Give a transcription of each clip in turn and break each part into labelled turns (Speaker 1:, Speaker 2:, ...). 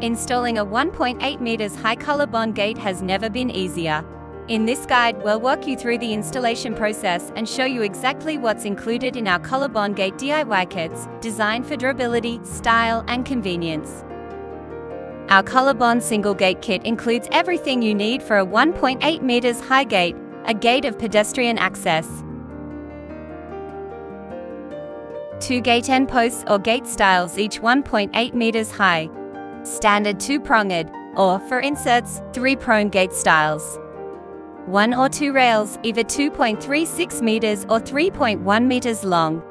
Speaker 1: Installing a 1.8 meters high Colorbond gate has never been easier. In this guide, we'll walk you through the installation process and show you exactly what's included in our Colorbond gate DIY kits, designed for durability, style, and convenience. Our Colorbond single gate kit includes everything you need for a 1.8 meters high gate, a gate of pedestrian access, 2 gate end posts or gate styles, each 1.8 meters high, standard 2-pronged, or, for inserts, 3-pronged gate styles, 1 or 2 rails, either 2.36 meters or 3.1 meters long,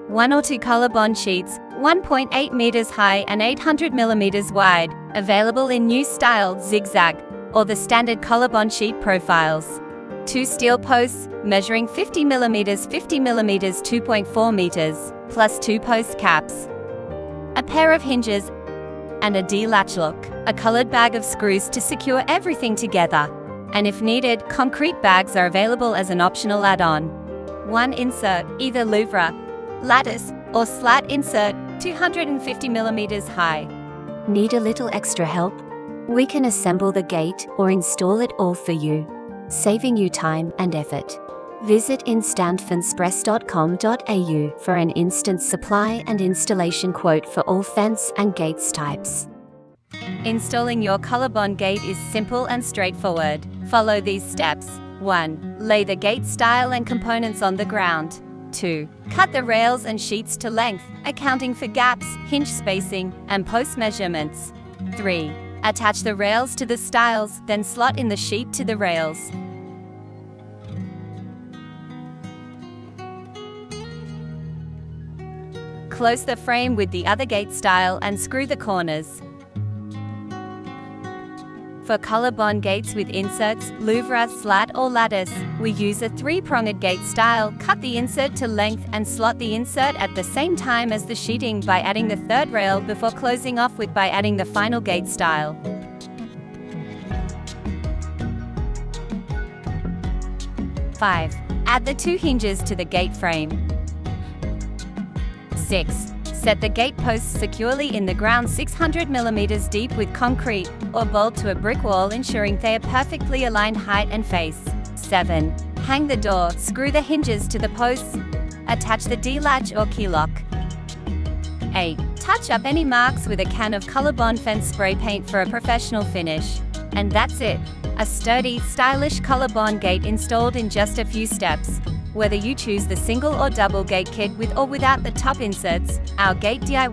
Speaker 1: 1 or 2 Colorbond sheets, 1.8 meters high and 800 millimeters wide, available in new style zigzag, or the standard Colorbond sheet profiles, 2 steel posts, measuring 50 millimeters 2.4 meters, plus 2 post caps, a pair of hinges, and a D-latch lock, a colored bag of screws to secure everything together. And if needed, concrete bags are available as an optional add-on. 1 insert, either louvre, lattice, or slat insert, 250 millimeters high.
Speaker 2: Need a little extra help? We can assemble the gate or install it all for you, saving you time and effort. Visit instantfencepress.com.au for an instant supply and installation quote for all fence and gates types.
Speaker 1: Installing your Colorbond gate is simple and straightforward. Follow these steps. 1. Lay the gate style and components on the ground. 2. Cut the rails and sheets to length, accounting for gaps, hinge spacing, and post measurements. 3. Attach the rails to the stiles, then slot in the sheet to the rails. Close the frame with the other gate style and screw the corners. For Colorbond gates with inserts, louvre, slat, or lattice, we use a 3-pronged gate style. Cut the insert to length and slot the insert at the same time as the sheeting by adding the 3rd rail before closing off with by adding the final gate style. 5. Add the 2 hinges to the gate frame. 6. Set the gate posts securely in the ground 600 millimeters deep with concrete, or bolt to a brick wall, ensuring they are perfectly aligned height and face. 7. Hang the door, screw the hinges to the posts, attach the D-latch or key lock. 8. Touch up any marks with a can of Colorbond fence spray paint for a professional finish. And that's it. A sturdy, stylish Colorbond gate installed in just a few steps. Whether you choose the single or double gate kit with or without the top inserts, our gate DIY